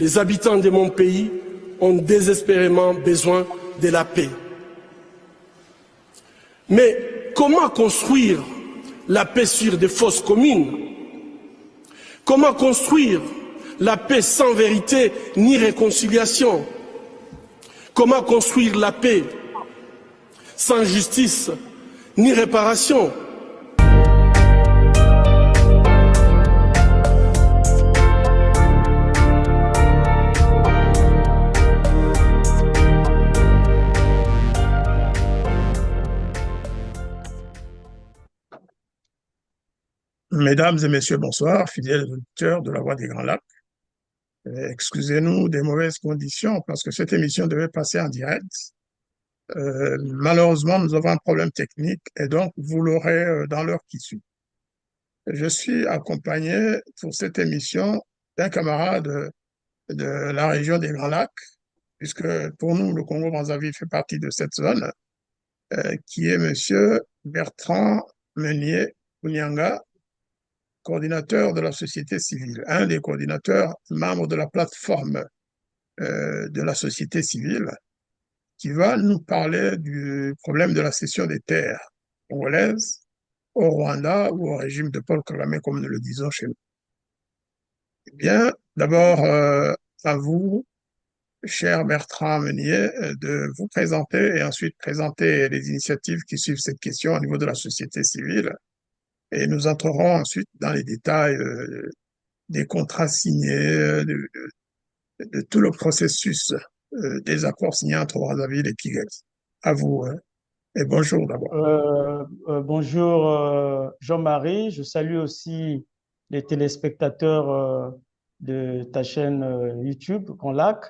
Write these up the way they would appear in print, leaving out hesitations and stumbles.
Les habitants de mon pays ont désespérément besoin de la paix. Mais comment construire la paix sur des fausses communes? Comment construire la paix sans vérité ni réconciliation? Comment construire la paix sans justice ni réparation? Mesdames et messieurs, bonsoir, fidèles auditeurs de la Voix des Grands Lacs. Excusez-nous des mauvaises conditions parce que cette émission devait passer en direct. Malheureusement, nous avons un problème technique et donc vous l'aurez dans l'heure qui suit. Je suis accompagné pour cette émission d'un camarade de la région des Grands Lacs, puisque pour nous, le Congo-Brazzaville fait partie de cette zone, qui est Monsieur Bertrand Meunier Kounyanga, coordinateur de la société civile, un des coordinateurs membres de la plateforme de la société civile, qui va nous parler du problème de la cession des terres congolaises au Rwanda ou au régime de Paul Kagame, comme nous le disons chez nous. Eh bien, d'abord, à vous, cher Bertrand Meunier, de vous présenter et ensuite présenter les initiatives qui suivent cette question au niveau de la société civile. Et nous entrerons ensuite dans les détails des contrats signés, de tout le processus des accords signés entre Brazzaville et Kigali. À vous, et bonjour d'abord. Bonjour Jean-Marie, je salue aussi les téléspectateurs de ta chaîne YouTube, Grand Lac.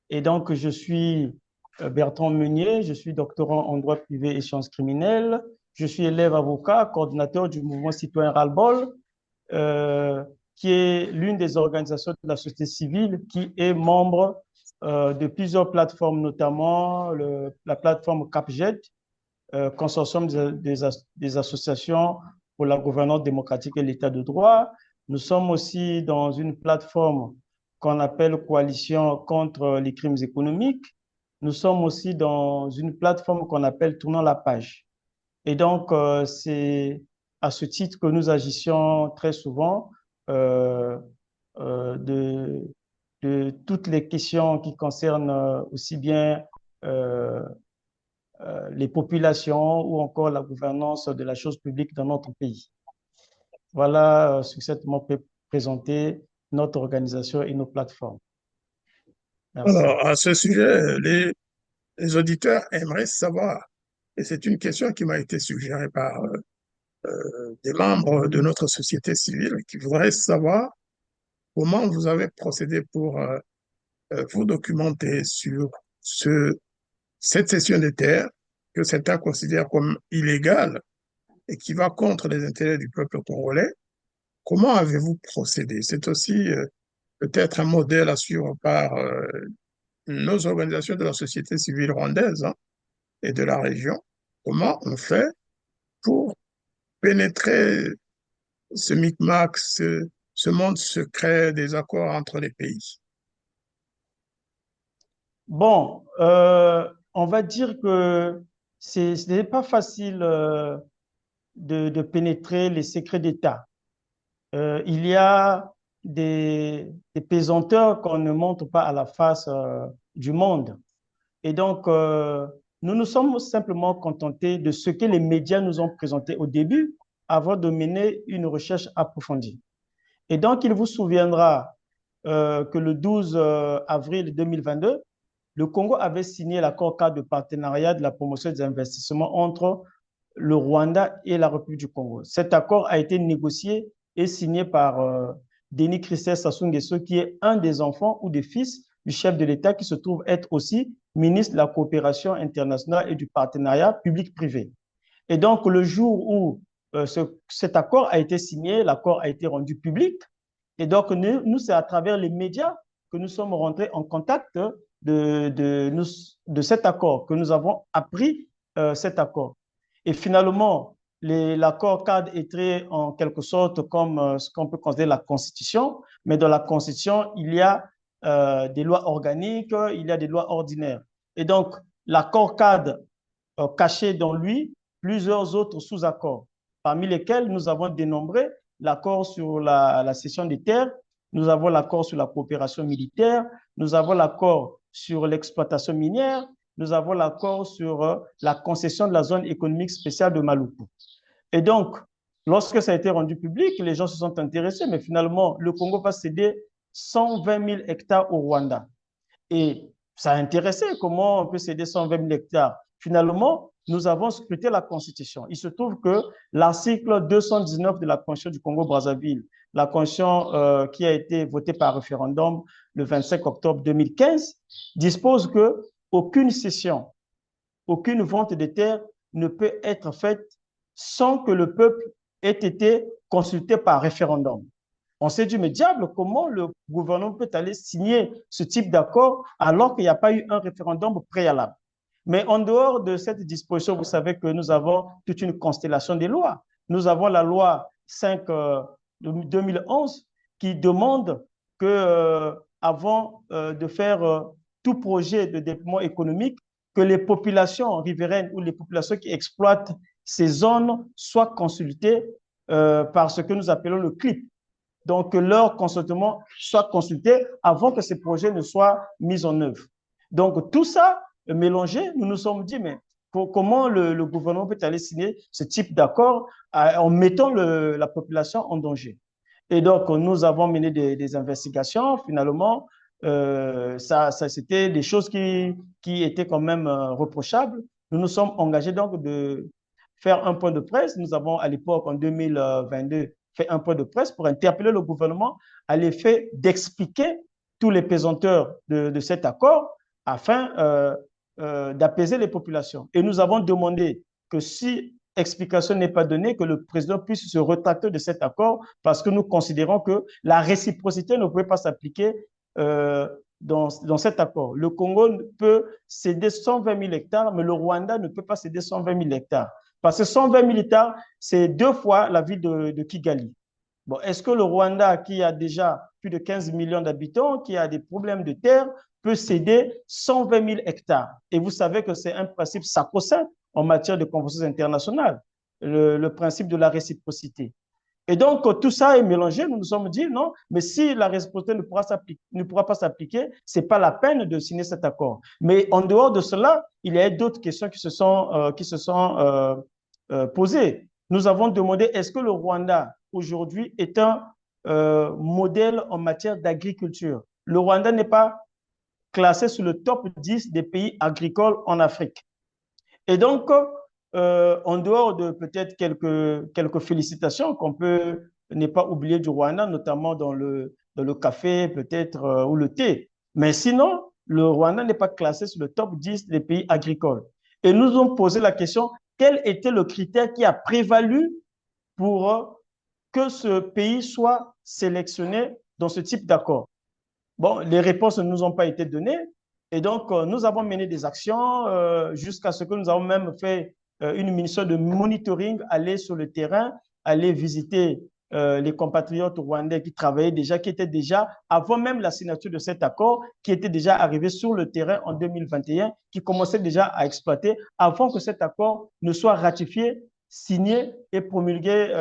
Et donc, je suis Bertrand Meunier, je suis doctorant en droit privé et sciences criminelles. Je suis élève avocat, coordinateur du mouvement citoyen Ras-le-Bol, qui est l'une des organisations de la société civile qui est membre de plusieurs plateformes, notamment la plateforme CAPGED, consortium des associations pour la gouvernance démocratique et l'état de droit. Nous sommes aussi dans une plateforme qu'on appelle Coalition contre les crimes économiques. Nous sommes aussi dans une plateforme qu'on appelle Tournant la page. Et donc, c'est à ce titre que nous agissions très souvent de toutes les questions qui concernent aussi bien les populations ou encore la gouvernance de la chose publique dans notre pays. Voilà succinctement présenter notre organisation et nos plateformes. Merci. Alors, à ce sujet, les auditeurs aimeraient savoir, et c'est une question qui m'a été suggérée par des membres de notre société civile qui voudraient savoir comment vous avez procédé pour vous documenter sur cette cession des terres que certains considèrent comme illégale et qui va contre les intérêts du peuple congolais. Comment avez-vous procédé? C'est aussi peut-être un modèle à suivre par nos organisations de la société civile rwandaise et de la région. Comment on fait pour pénétrer ce micmac, ce monde secret des accords entre les pays? Bon, on va dire que ce n'est pas facile de pénétrer les secrets d'État. Il y a des pesanteurs qu'on ne montre pas à la face du monde. Et donc, nous nous sommes simplement contentés de ce que les médias nous ont présenté au début avant de mener une recherche approfondie. Et donc, il vous souviendra que le 12 avril 2022, le Congo avait signé l'accord cadre de partenariat de la promotion des investissements entre le Rwanda et la République du Congo. Cet accord a été négocié et signé par Denis Christophe Sassou Nguesso, qui est un des enfants ou des fils du chef de l'État, qui se trouve être aussi ministre de la coopération internationale et du partenariat public-privé. Et donc, le jour où cet accord a été signé, l'accord a été rendu public. Et donc, nous c'est à travers les médias que nous sommes rentrés en contact de cet accord, que nous avons appris cet accord. Et finalement, l'accord cadre est très en quelque sorte comme ce qu'on peut considérer la Constitution, mais dans la Constitution, il y a des lois organiques, il y a des lois ordinaires. Et donc, l'accord cadre cachait dans lui plusieurs autres sous-accords, parmi lesquels nous avons dénombré l'accord sur la cession des terres, nous avons l'accord sur la coopération militaire, nous avons l'accord sur l'exploitation minière, nous avons l'accord sur la concession de la zone économique spéciale de Maluku. Et donc, lorsque ça a été rendu public, les gens se sont intéressés, mais finalement, le Congo va céder 120 000 hectares au Rwanda. Et ça a intéressé comment on peut céder 120 000 hectares. Finalement, nous avons scruté la Constitution. Il se trouve que l'article 219 de la Constitution du Congo-Brazzaville, la Constitution qui a été votée par référendum le 25 octobre 2015, dispose que aucune cession, aucune vente de terres ne peut être faite sans que le peuple ait été consulté par référendum. On s'est dit, mais diable, comment le gouvernement peut aller signer ce type d'accord alors qu'il n'y a pas eu un référendum préalable? Mais en dehors de cette disposition, vous savez que nous avons toute une constellation de lois. Nous avons la loi 5 de 2011 qui demande que, avant de faire tout projet de développement économique, que les populations riveraines ou les populations qui exploitent ces zones soient consultées par ce que nous appelons le CLIP. Donc, que leur consentement soit consulté avant que ces projets ne soient mis en œuvre. Donc, tout ça mélangé, nous nous sommes dit, mais comment le gouvernement peut aller signer ce type d'accord en mettant la population en danger? Et donc, nous avons mené des investigations. Finalement, c'était des choses qui étaient quand même reprochables. Nous nous sommes engagés donc de faire un point de presse. Nous avons, à l'époque, en 2022, fait un point de presse pour interpeller le gouvernement à l'effet d'expliquer tous les pesanteurs de cet accord afin d'apaiser les populations. Et nous avons demandé que si explication n'est pas donnée, que le président puisse se rétracter de cet accord parce que nous considérons que la réciprocité ne pouvait pas s'appliquer dans cet accord. Le Congo peut céder 120 000 hectares, mais le Rwanda ne peut pas céder 120 000 hectares. Parce que 120 000 hectares, c'est 2 fois la ville de Kigali. Bon, est-ce que le Rwanda, qui a déjà plus de 15 millions d'habitants, qui a des problèmes de terre, peut céder 120 000 hectares? Et vous savez que c'est un principe sacro-saint en matière de conventions internationales, le principe de la réciprocité. Et donc, tout ça est mélangé. Nous nous sommes dit, non, mais si la réciprocité ne pourra pas s'appliquer, ce n'est pas la peine de signer cet accord. Mais en dehors de cela, il y a d'autres questions qui se sont posées. Nous avons demandé, est-ce que le Rwanda, aujourd'hui, est un modèle en matière d'agriculture? Le Rwanda n'est pas classé sur le top 10 des pays agricoles en Afrique. Et donc, en dehors de peut-être quelques félicitations qu'on peut ne pas oublier du Rwanda, notamment dans le café peut-être ou le thé. Mais sinon, le Rwanda n'est pas classé sur le top 10 des pays agricoles. Et nous avons posé la question, quel était le critère qui a prévalu pour que ce pays soit sélectionné dans ce type d'accord? Bon, les réponses ne nous ont pas été données. Et donc, nous avons mené des actions jusqu'à ce que nous avons même fait une mission de monitoring, aller sur le terrain, aller visiter les compatriotes rwandais qui travaillaient déjà, qui étaient déjà, avant même la signature de cet accord, qui étaient déjà arrivés sur le terrain en 2021, qui commençaient déjà à exploiter avant que cet accord ne soit ratifié, signé et promulgué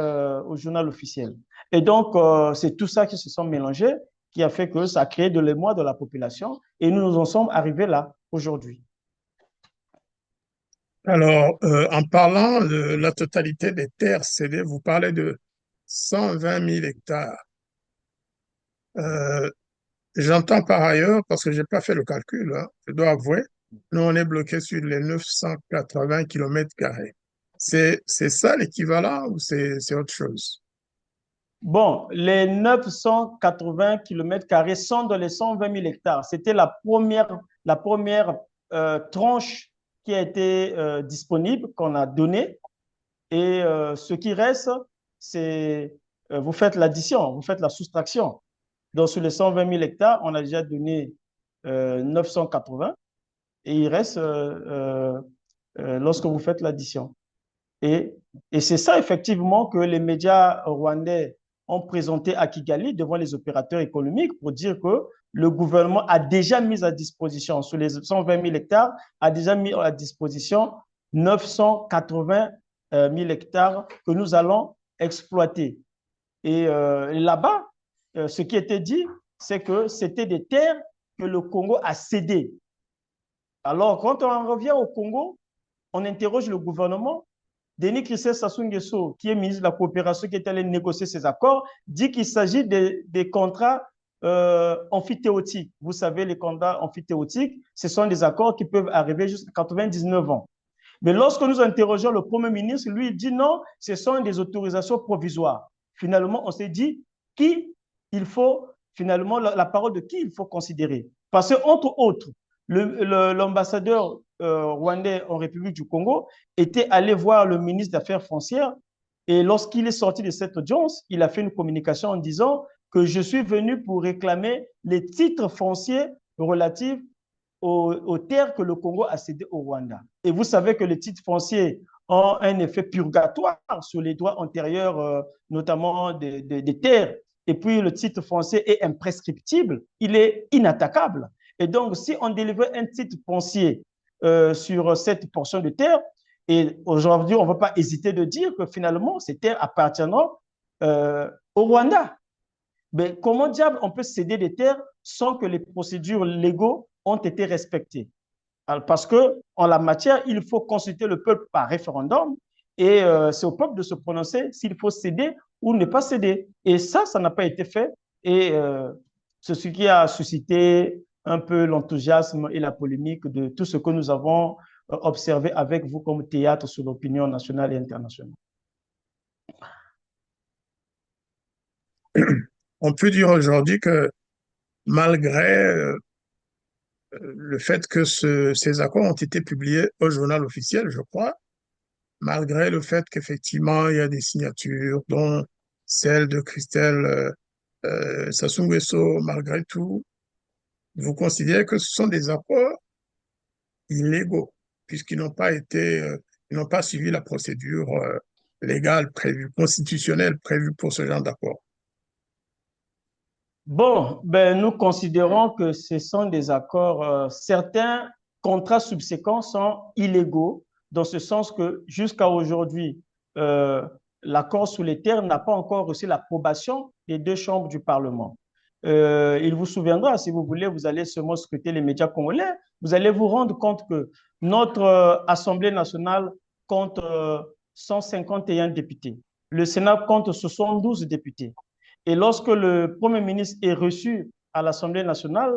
au journal officiel. Et donc, c'est tout ça qui se sont mélangés, qui a fait que ça a créé de l'émoi de la population et nous nous en sommes arrivés là aujourd'hui. Alors, en parlant de la totalité des terres cédées, vous parlez de 120 000 hectares. J'entends par ailleurs, parce que je n'ai pas fait le calcul, hein, je dois avouer, nous on est bloqué sur les 980 km². C'est ça l'équivalent ou c'est autre chose? Bon, les 980 km² sont dans les 120 000 hectares. C'était la première tranche qui a été disponible, qu'on a donnée. Et ce qui reste, c'est vous faites l'addition, vous faites la soustraction. Donc, sur les 120 000 hectares, on a déjà donné 980 et il reste lorsque vous faites l'addition. Et c'est ça, effectivement, que les médias rwandais ont présenté à Kigali devant les opérateurs économiques pour dire que le gouvernement a déjà mis à disposition, sur les 120 000 hectares, a déjà mis à disposition 980 000 hectares que nous allons exploiter. Et là-bas, ce qui était dit, c'est que c'était des terres que le Congo a cédées. Alors, quand on revient au Congo, on interroge le gouvernement. Denis Christophe Sassou Nguesso, qui est ministre de la Coopération, qui est allé négocier ces accords, dit qu'il s'agit des contrats amphithéotiques. Vous savez, les contrats amphithéotiques, ce sont des accords qui peuvent arriver jusqu'à 99 ans. Mais lorsque nous interrogeons le Premier ministre, lui, il dit non, ce sont des autorisations provisoires. Finalement, on s'est dit qui il faut, finalement, la parole de qui il faut considérer. Parce que, entre autres, l'ambassadeur rwandais en République du Congo était allé voir le ministre des Affaires foncières et lorsqu'il est sorti de cette audience, il a fait une communication en disant que je suis venu pour réclamer les titres fonciers relatifs aux terres que le Congo a cédées au Rwanda. Et vous savez que les titres fonciers ont un effet purgatoire sur les droits antérieurs, notamment des terres. Et puis, le titre foncier est imprescriptible, il est inattaquable. Et donc, si on délivre un titre foncier sur cette portion de terre, et aujourd'hui, on ne va pas hésiter de dire que finalement, ces terres appartiendront au Rwanda. Mais comment diable on peut céder des terres sans que les procédures légaux ont été respectées? Alors, parce qu'en la matière, il faut consulter le peuple par référendum et c'est au peuple de se prononcer s'il faut céder ou ne pas céder. Et ça n'a pas été fait. Et c'est ce qui a suscité un peu l'enthousiasme et la polémique de tout ce que nous avons observé avec vous comme théâtre sur l'opinion nationale et internationale. On peut dire aujourd'hui que malgré le fait que ces accords ont été publiés au journal officiel, je crois, malgré le fait qu'effectivement il y a des signatures, dont celle de Christelle Sassou Nguesso, malgré tout, vous considérez que ce sont des accords illégaux, puisqu'ils n'ont pas ils n'ont pas suivi la procédure légale prévue, constitutionnelle prévue pour ce genre d'accord. Bon, nous considérons que ce sont des accords, certains contrats subséquents sont illégaux, dans ce sens que jusqu'à aujourd'hui, l'accord sur les terres n'a pas encore reçu l'approbation des deux chambres du Parlement. Il vous souviendra, si vous voulez, vous allez seulement scruter les médias congolais, vous allez vous rendre compte que notre Assemblée nationale compte 151 députés. Le Sénat compte 72 députés. Et lorsque le Premier ministre est reçu à l'Assemblée nationale,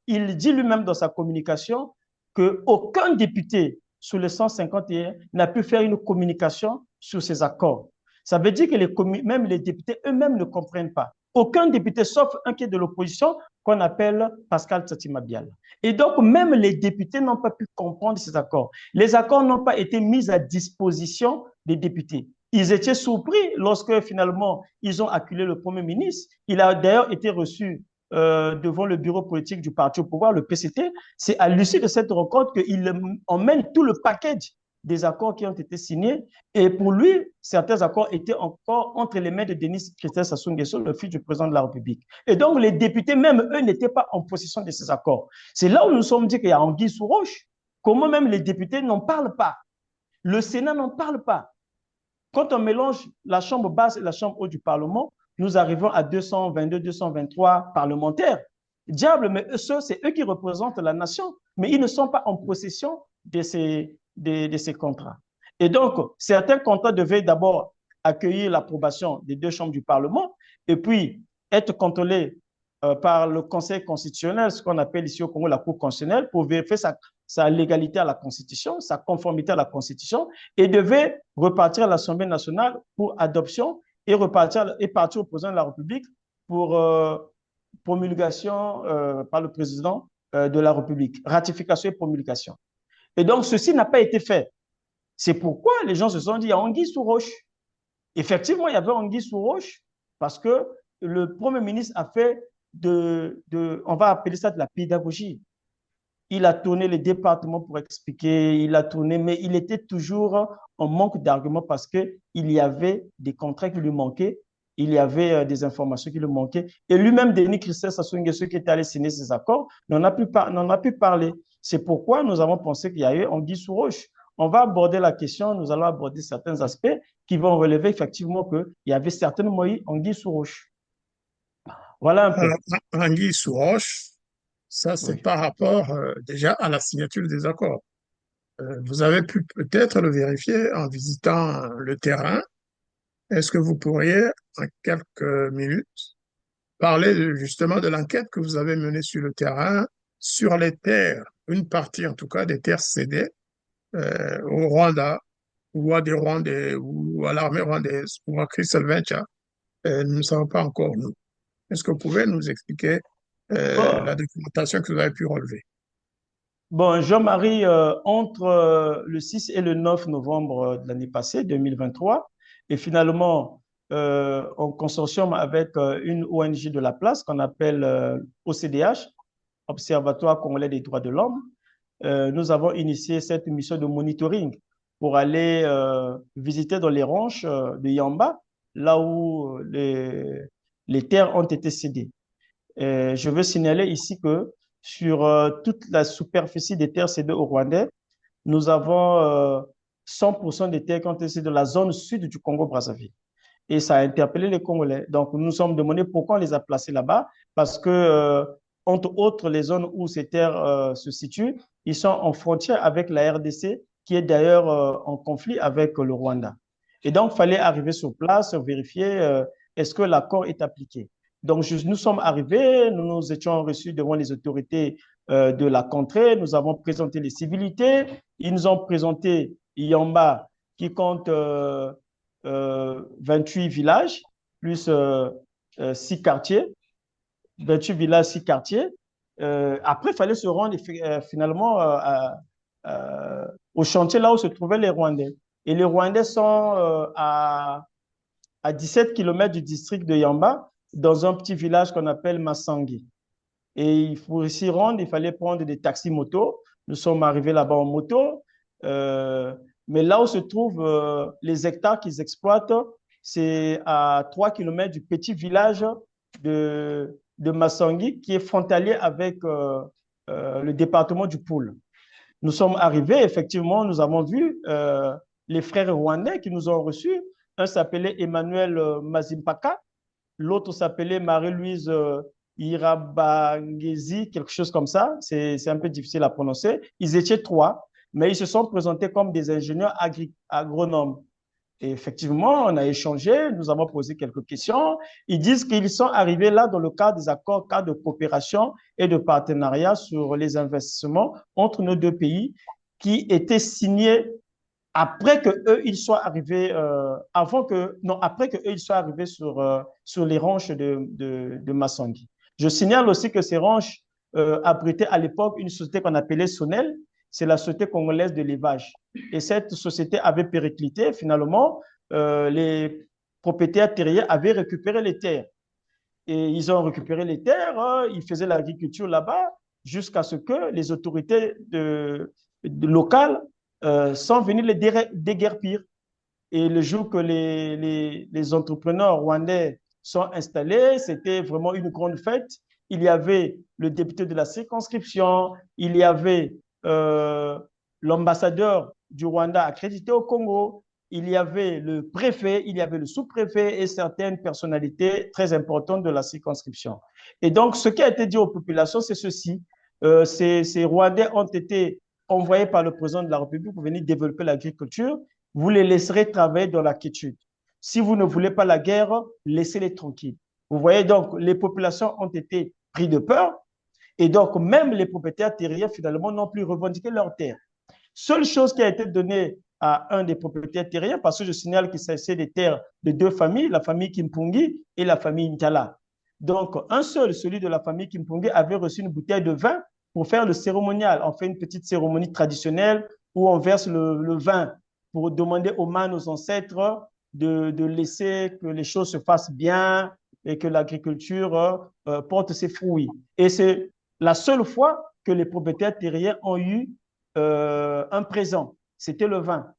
il dit lui-même dans sa communication qu'aucun député sur les 151 n'a pu faire une communication sur ces accords. Ça veut dire que même les députés eux-mêmes ne comprennent pas. Aucun député, sauf un qui est de l'opposition, qu'on appelle Pascal Tsatima Biala. Et donc, même les députés n'ont pas pu comprendre ces accords. Les accords n'ont pas été mis à disposition des députés. Ils étaient surpris lorsque finalement ils ont acculé le Premier ministre. Il a d'ailleurs été reçu devant le bureau politique du parti au pouvoir, le PCT. C'est à l'issue de cette rencontre qu'il emmène tout le package des accords qui ont été signés. Et pour lui, certains accords étaient encore entre les mains de Denis Christophe Sassou Nguesso, le fils du président de la République. Et donc, les députés, même eux, n'étaient pas en possession de ces accords. C'est là où nous nous sommes dit qu'il y a anguille sous roche. Comment même les députés n'en parlent pas? Le Sénat n'en parle pas. Quand on mélange la chambre basse et la chambre haute du Parlement, nous arrivons à 222, 223 parlementaires. Diable, mais c'est eux qui représentent la nation, mais ils ne sont pas en possession de ces contrats. Et donc, certains contrats devaient d'abord accueillir l'approbation des deux chambres du Parlement et puis être contrôlés par le Conseil constitutionnel, ce qu'on appelle ici au Congo la Cour constitutionnelle, pour vérifier sa légalité à la Constitution, sa conformité à la Constitution, et devait repartir à l'Assemblée nationale pour adoption et partir au président de la République pour promulgation par le président de la République, ratification et promulgation. Et donc, ceci n'a pas été fait. C'est pourquoi les gens se sont dit, il y a anguille sous roche. Effectivement, il y avait anguille sous roche parce que le Premier ministre a fait on va appeler ça de la pédagogie. Il a tourné les départements pour expliquer, il a tourné, mais il était toujours en manque d'arguments parce qu'il y avait des contrats qui lui manquaient il y avait des informations qui lui manquaient. Et lui-même, Denis Christophe Sassou Nguesso, qui était allé signer ces accords, n'en a pu parler. C'est pourquoi nous avons pensé qu'il y a eu anguille sous roche. On va aborder la question, nous allons aborder certains aspects qui vont relever effectivement qu'il y avait certaines anguilles sous roche. Voilà un peu. Anguille sous roche, ça c'est Oui. par rapport déjà à la signature des accords. Vous avez pu peut-être le vérifier en visitant le terrain. Est-ce que vous pourriez, en quelques minutes, parler justement de l'enquête que vous avez menée sur le terrain, sur les terres, une partie en tout cas des terres cédées au Rwanda ou à des Rwandais ou à l'armée rwandaise ou à Crystal Venture? Nous ne savons pas encore, nous. Est-ce que vous pouvez nous expliquer la Bon, documentation que vous avez pu relever? bon, Jean-Marie, entre le 6 et le 9 novembre de l'année passée, 2023, et finalement, en consortium avec une ONG de la place qu'on appelle OCDH, Observatoire congolais des droits de l'homme, nous avons initié cette mission de monitoring pour aller visiter dans les ranches de Yamba, là où les terres ont été cédées. Je veux signaler ici que sur toute la superficie des terres cédées au Rwandais, nous avons 100% des terres qui ont été cédées de la zone sud du Congo-Brazzaville. Et ça a interpellé les Congolais. Donc, nous nous sommes demandé pourquoi on les a placés là-bas, parce que, entre autres, les zones où ces terres se situent, ils sont en frontière avec la RDC, qui est d'ailleurs en conflit avec le Rwanda. Et donc, il fallait arriver sur place, vérifier est-ce que l'accord est appliqué. Donc, nous sommes arrivés, nous nous étions reçus devant les autorités de la contrée, nous avons présenté les civilités, ils nous ont présenté Yamba, qui compte 28 villages, plus 6 quartiers, 28 villages, 6 quartiers. Après, il fallait se rendre finalement au chantier là où se trouvaient les Rwandais. Et les Rwandais sont à 17 kilomètres du district de Yamba, dans un petit village qu'on appelle Massangi. Et il faut s'y rendre, il fallait prendre des taxis motos. Nous sommes arrivés là-bas en moto. Mais là où se trouvent les hectares qu'ils exploitent, c'est à 3 kilomètres du petit village de Massangui, qui est frontalier avec le département du Poul. Nous sommes arrivés, effectivement, nous avons vu les frères rwandais qui nous ont reçus. Un s'appelait Emmanuel Mazimpaka, l'autre s'appelait Marie-Louise Irabangezi, quelque chose comme ça. C'est un peu difficile à prononcer. Ils étaient trois, mais ils se sont présentés comme des ingénieurs agronomes. Et effectivement, on a échangé, nous avons posé quelques questions. Ils disent qu'ils sont arrivés là dans le cadre des accords, cadre de coopération et de partenariat sur les investissements entre nos deux pays qui étaient signés après que eux ils soient arrivés après que eux ils soient arrivés sur les ranches de Massangui. Je signale aussi que ces ranches abritaient à l'époque une société qu'on appelait Sonel, c'est la société congolaise de l'élevage. Et cette société avait périclité. Finalement, les propriétaires terriens avaient récupéré les terres. Et ils ont récupéré les terres, ils faisaient l'agriculture là-bas jusqu'à ce que les autorités locales sont venues les déguerpir. Et le jour que les entrepreneurs rwandais sont installés, c'était vraiment une grande fête. Il y avait le député de la circonscription, il y avait l'ambassadeur du Rwanda accrédité au Congo, il y avait le préfet, il y avait le sous-préfet et certaines personnalités très importantes de la circonscription. Et donc, ce qui a été dit aux populations, c'est ceci. Ces Rwandais ont été envoyés par le président de la République pour venir développer l'agriculture. Vous les laisserez travailler dans la quiétude. Si vous ne voulez pas la guerre, laissez-les tranquilles. Vous voyez donc, les populations ont été prises de peur et donc même les propriétaires terriens finalement n'ont plus revendiqué leurs terres. Seule chose qui a été donnée à un des propriétaires terriens, parce que je signale qu'il s'agissait des terres de deux familles, la famille Kimpungi et la famille Ntala. Donc, un seul, celui de la famille Kimpungi, avait reçu une bouteille de vin pour faire le cérémonial. On fait une petite cérémonie traditionnelle où on verse le vin pour demander aux mains, aux ancêtres, de laisser que les choses se fassent bien et que l'agriculture porte ses fruits. Et c'est la seule fois que les propriétaires terriens ont eu un présent, c'était le vin.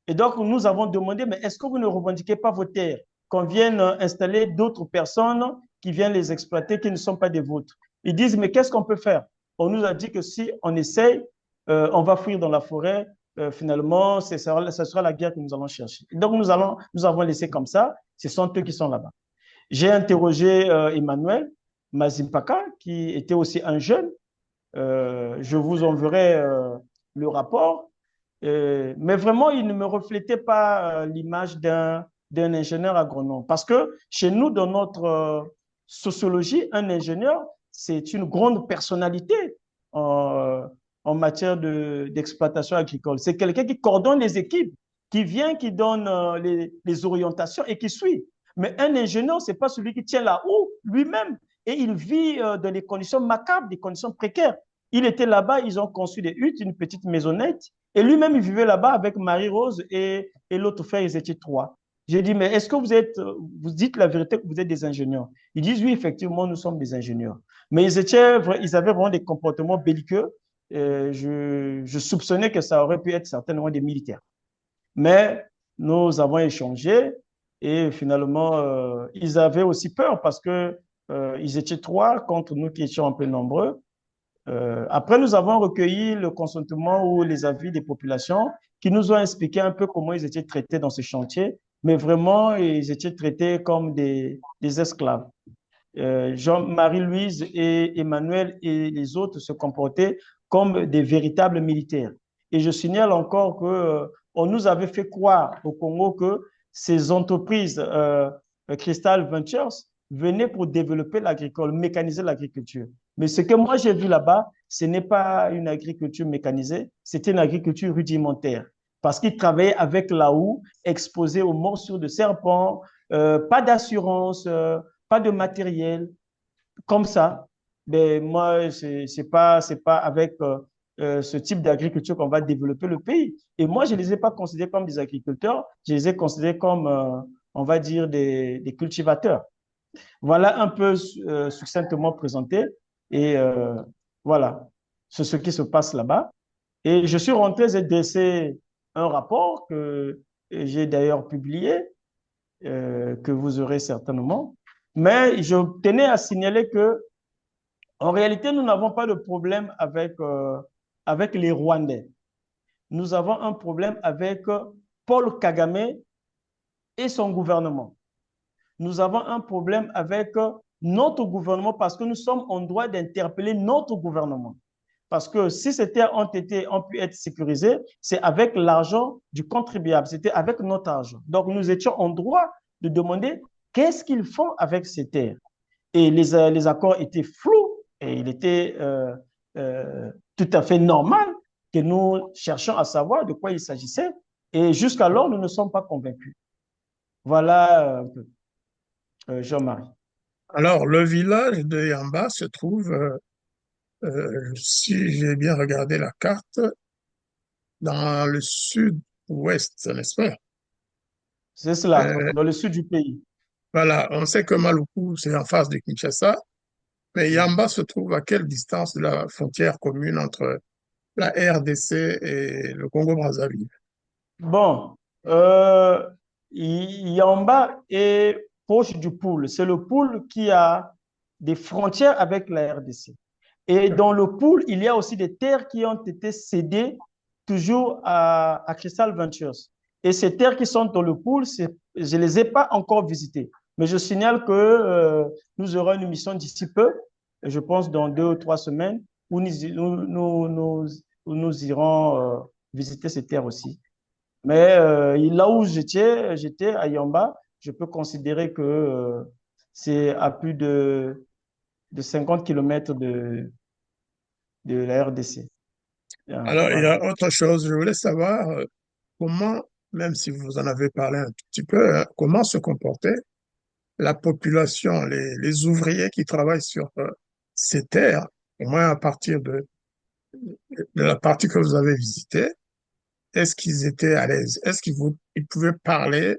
Et donc, nous avons demandé, mais est-ce que vous ne revendiquez pas vos terres? qu'on vienne installer d'autres personnes qui viennent les exploiter, qui ne sont pas des vôtres. Ils disent, mais qu'est-ce qu'on peut faire? On nous a dit que si on essaye, on va fuir dans la forêt. Finalement, ce sera la guerre que nous allons chercher. Donc, nous avons laissé comme ça. Ce sont eux qui sont là-bas. J'ai interrogé Emmanuel Mazimpaka, qui était aussi un jeune. Je vous enverrai le rapport. Mais vraiment, il ne me reflétait pas l'image d'un ingénieur agronome. Parce que chez nous, dans notre sociologie, un ingénieur, c'est une grande personnalité en matière d'exploitation agricole. C'est quelqu'un qui coordonne les équipes, qui vient, qui donne les orientations et qui suit. Mais un ingénieur, ce n'est pas celui qui tient la houe lui-même. Et il vit dans des conditions macabres, des conditions précaires. Il était là-bas, ils ont conçu des huttes, une petite maisonnette. Et lui-même, il vivait là-bas avec Marie-Rose et l'autre frère, ils étaient trois. J'ai dit, mais est-ce que vous dites la vérité que vous êtes des ingénieurs? Ils disent, oui, effectivement, nous sommes des ingénieurs. Mais ils avaient vraiment des comportements belliqueux. Je soupçonnais que ça aurait pu être certainement des militaires. Mais nous avons échangé et finalement, ils avaient aussi peur parce que ils étaient trois contre nous qui étions un peu nombreux. Après, nous avons recueilli le consentement ou les avis des populations qui nous ont expliqué un peu comment ils étaient traités dans ce chantier, mais vraiment, ils étaient traités comme des esclaves. Jean-Marie-Louise et Emmanuel et les autres se comportaient comme des véritables militaires. Et je signale encore que on nous avait fait croire au Congo que ces entreprises Crystal Ventures venaient pour développer l'agricole, mécaniser l'agriculture. Mais ce que moi j'ai vu là-bas, ce n'est pas une agriculture mécanisée, c'était une agriculture rudimentaire. Parce qu'ils travaillaient avec la houe, exposés aux morsures de serpents, pas d'assurance, pas de matériel, comme ça. Mais moi, c'est pas avec ce type d'agriculture qu'on va développer le pays. Et moi, je ne les ai pas considérés comme des agriculteurs, je les ai considérés comme, on va dire, des cultivateurs. Voilà un peu succinctement présenté. Et voilà, c'est ce qui se passe là-bas. Et je suis rentré, j'ai dressé un rapport que j'ai d'ailleurs publié, que vous aurez certainement. Mais je tenais à signaler que, en réalité, nous n'avons pas de problème avec les Rwandais. Nous avons un problème avec Paul Kagame et son gouvernement. Nous avons un problème avec notre gouvernement parce que nous sommes en droit d'interpeller notre gouvernement. Parce que si ces terres ont pu être sécurisées, c'est avec l'argent du contribuable, c'était avec notre argent. Donc, nous étions en droit de demander qu'est-ce qu'ils font avec ces terres. Et les accords étaient flous et il était tout à fait normal que nous cherchions à savoir de quoi il s'agissait. Et jusqu'alors, nous ne sommes pas convaincus. Voilà un peu. Jean-Marie. Alors, le village de Yamba se trouve, si j'ai bien regardé la carte, dans le sud-ouest, n'est-ce pas? C'est cela, Euh, dans le sud du pays. voilà, on sait que Maluku, c'est en face de Kinshasa, mais Yamba se trouve à quelle distance de la frontière commune entre la RDC et le Congo-Brazzaville? Bon, Yamba est proche du pôle. C'est le pôle qui a des frontières avec la RDC. Et dans le pôle, il y a aussi des terres qui ont été cédées toujours à Crystal Ventures. Et ces terres qui sont dans le pôle, je ne les ai pas encore visitées. Mais je signale que nous aurons une mission d'ici peu, je pense dans 2 ou 3 semaines, où nous irons visiter ces terres aussi. Mais là où j'étais à Yamba, je peux considérer que c'est à plus de 50 kilomètres de la RDC. Alors, il y Voilà. a autre chose, je voulais savoir comment, même si vous en avez parlé un tout petit peu, hein, comment se comportait la population, les ouvriers qui travaillent sur ces terres, au moins à partir de la partie que vous avez visitée, est-ce qu'ils étaient à l'aise? Est-ce ils pouvaient parler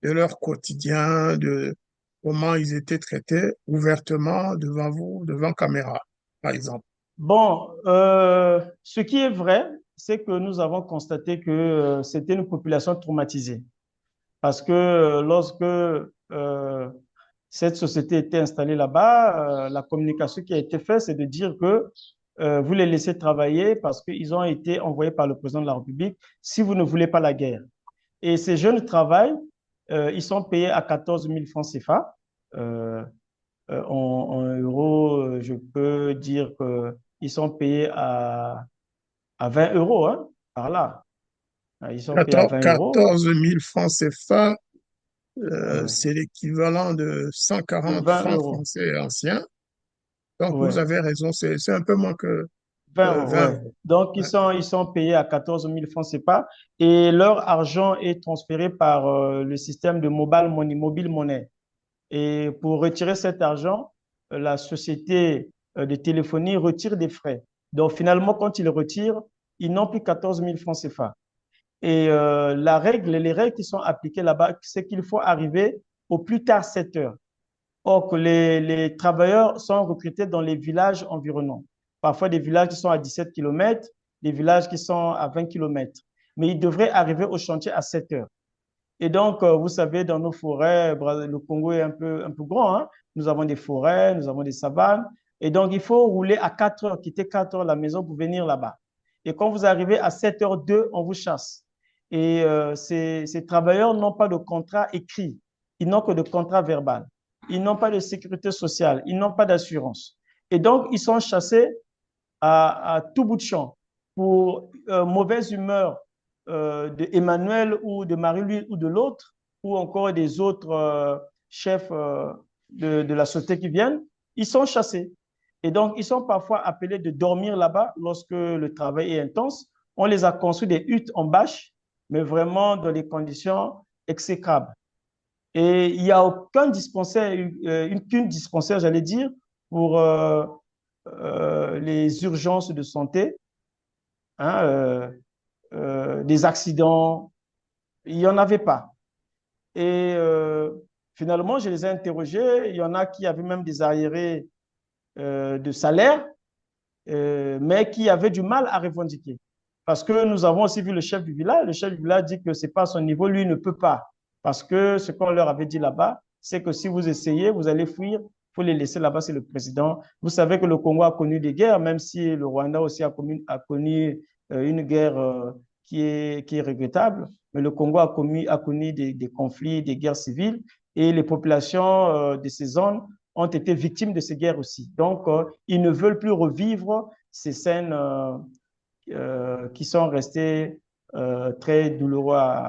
de leur quotidien, de comment ils étaient traités ouvertement devant vous, devant caméra, par exemple? Bon, ce qui est vrai, c'est que nous avons constaté que c'était une population traumatisée. Parce que lorsque euh, cette société était installée là-bas, la communication qui a été faite, c'est de dire que vous les laissez travailler parce qu'ils ont été envoyés par le président de la République si vous ne voulez pas la guerre. Et ces jeunes travaillent, ils sont payés à 14 000 francs CFA. Euh, en euros, je peux dire qu'ils sont payés à 20 euros, hein, par là. Ils sont payés à 20 euros. 14 000 francs CFA, Ouais. c'est l'équivalent de De 140 20 francs euros. français anciens. Donc, vous Ouais. avez raison, c'est un peu moins que 20 euros, 20 ouais. euros. Donc, Ouais. ils sont payés à 14 000 francs CFA et leur argent est transféré par le système de mobile money. Et pour retirer cet argent, la société de téléphonie retire des frais. Donc, finalement, quand ils retirent, ils n'ont plus 14 000 francs CFA. Et les règles qui sont appliquées là-bas, c'est qu'il faut arriver au plus tard 7 heures. Or, que les travailleurs sont recrutés dans les villages environnants. Parfois, des villages qui sont à 17 kilomètres, des villages qui sont à 20 kilomètres. Mais ils devraient arriver au chantier à 7 heures. Et donc, vous savez, dans nos forêts, le Congo est un peu grand, hein. Nous avons des forêts, nous avons des savanes. Et donc, il faut rouler à 4 heures, quitter 4 heures la maison pour venir là-bas. Et quand vous arrivez à 7h02, on vous chasse. Et ces travailleurs n'ont pas de contrat écrit. Ils n'ont que de contrat verbal. Ils n'ont pas de sécurité sociale. Ils n'ont pas d'assurance. Et donc, ils sont chassés à tout bout de champ pour mauvaise humeur de Emmanuel ou de Marie-Louise ou de l'autre, ou encore des autres chefs de la société qui viennent, ils sont chassés. Et donc, ils sont parfois appelés de dormir là-bas lorsque le travail est intense. On les a construit des huttes en bâche, mais vraiment dans des conditions exécrables. Et il n'y a aucun dispensaire, qu'une dispensaire, j'allais dire, pour les urgences de santé, hein, des accidents, il n'y en avait pas. Et finalement, je les ai interrogés. Il y en a qui avaient même des arriérés de salaire, mais qui avaient du mal à revendiquer. Parce que nous avons aussi vu le chef du village. Le chef du village dit que ce n'est pas à son niveau, lui il ne peut pas. Parce que ce qu'on leur avait dit là-bas, c'est que si vous essayez, vous allez fuir. Il faut les laisser là-bas, c'est le président. Vous savez que le Congo a connu des guerres, même si le Rwanda aussi a connu une guerre qui est regrettable. Mais le Congo a connu des conflits, des guerres civiles, et les populations de ces zones ont été victimes de ces guerres aussi. Donc, ils ne veulent plus revivre ces scènes qui sont restées très douloureuses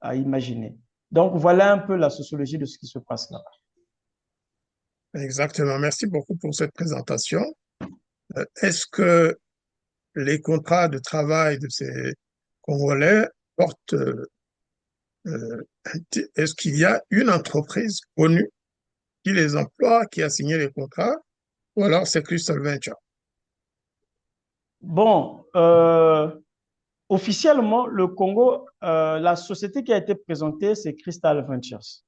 à imaginer. Donc, voilà un peu la sociologie de ce qui se passe là. Exactement. Merci beaucoup pour cette présentation. Est-ce que les contrats de travail de ces Congolais portent, euh, est-ce qu'il y a une entreprise connue qui les emploie, qui a signé les contrats, ou alors c'est Crystal Venture? Bon, officiellement, le Congo, la société qui a été présentée, c'est Crystal Ventures.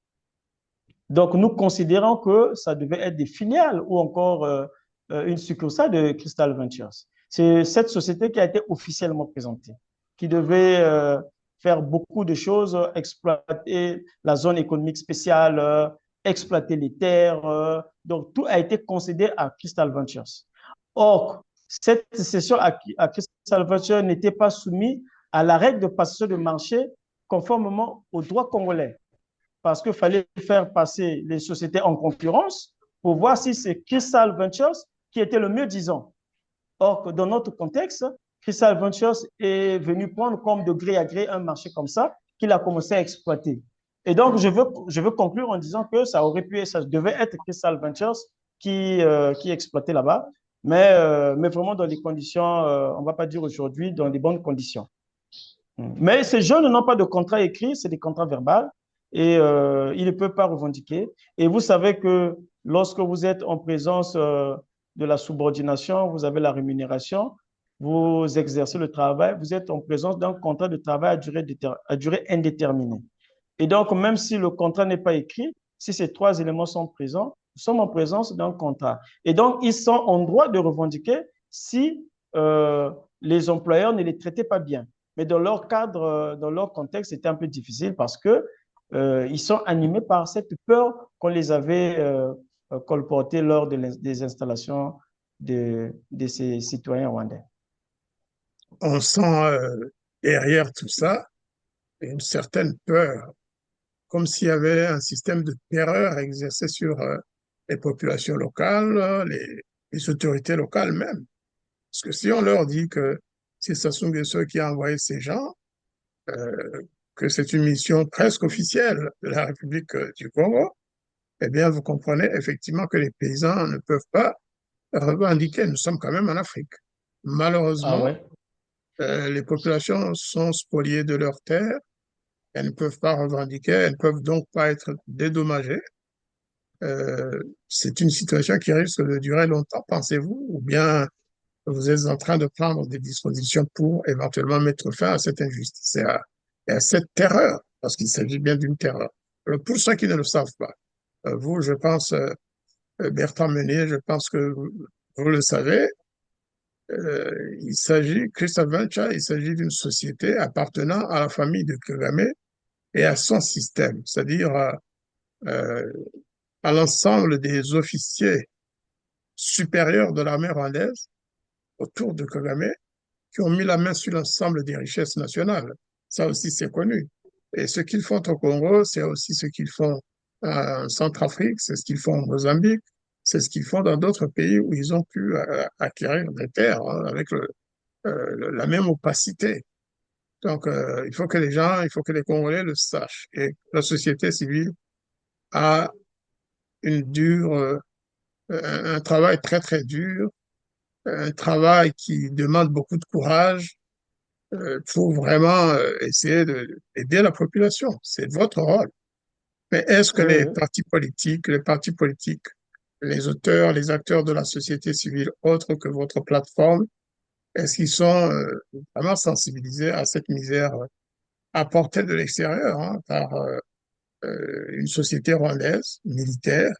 Donc, nous considérons que ça devait être des filiales ou encore une succursale de Crystal Ventures. C'est cette société qui a été officiellement présentée, qui devait faire beaucoup de choses, exploiter la zone économique spéciale, exploiter les terres. Donc, tout a été concédé à Crystal Ventures. Or, cette cession à Crystal Ventures n'était pas soumise à la règle de passation de marché conformément au droit congolais parce qu'il fallait faire passer les sociétés en concurrence pour voir si c'est Crystal Ventures qui était le mieux disant. Or, dans notre contexte, Crystal Ventures est venu prendre comme de gré à gré un marché comme ça qu'il a commencé à exploiter. Et donc, je veux conclure en disant que ça aurait pu, ça devait être Crystal Ventures qui exploitait là-bas, mais vraiment dans les conditions, on ne va pas dire aujourd'hui, dans les bonnes conditions. Mais ces jeunes n'ont pas de contrat écrit, c'est des contrats verbaux et ils ne peuvent pas revendiquer. Et vous savez que lorsque vous êtes en présence de la subordination, vous avez la rémunération, vous exercez le travail, vous êtes en présence d'un contrat de travail à durée indéterminée. Et donc, même si le contrat n'est pas écrit, si ces trois éléments sont présents, nous sommes en présence d'un contrat. Et donc, ils sont en droit de revendiquer si les employeurs ne les traitaient pas bien. Mais dans leur cadre, dans leur contexte, c'était un peu difficile parce que Ils sont animés par cette peur qu'on les avait colportée lors des installations de ces citoyens rwandais. On sent derrière tout ça une certaine peur, comme s'il y avait un système de terreur exercé sur les populations locales, les autorités locales même. Parce que si on leur dit que c'est Sassou Nguesso qui a envoyé ces gens, euh, que c'est une mission presque officielle de la République du Congo, eh bien, vous comprenez effectivement que les paysans ne peuvent pas revendiquer. Nous sommes quand même en Afrique. Ah Malheureusement, ouais? les populations sont spoliées de leurs terres. Elles ne peuvent pas revendiquer, elles ne peuvent donc pas être dédommagées. C'est une situation qui risque de durer longtemps, pensez-vous, ou bien vous êtes en train de prendre des dispositions pour éventuellement mettre fin à cette injustice et à cette terreur, parce qu'il s'agit bien d'une terreur. Alors, pour ceux qui ne le savent pas, vous, je pense, Bertrand Meunier, je pense que vous le savez, Christophe Venture, il s'agit d'une société appartenant à la famille de Kagame et à son système, c'est-à-dire euh, à l'ensemble des officiers supérieurs de l'armée rwandaise autour de Kagame qui ont mis la main sur l'ensemble des richesses nationales. Ça aussi, c'est connu. Et ce qu'ils font au Congo, c'est aussi ce qu'ils font en Centrafrique, c'est ce qu'ils font au Mozambique, c'est ce qu'ils font dans d'autres pays où ils ont pu acquérir des terres hein, avec la même opacité. Donc, il faut que les Congolais le sachent. Et la société civile a une dure, un travail très, très dur, un travail qui demande beaucoup de courage pour vraiment essayer d'aider la population. C'est votre rôle. Mais est-ce que Oui, oui. les partis politiques, les auteurs, les acteurs de la société civile, autres que votre plateforme, est-ce qu'ils sont vraiment sensibilisés à cette misère apportée de l'extérieur hein, par une société rwandaise, militaire,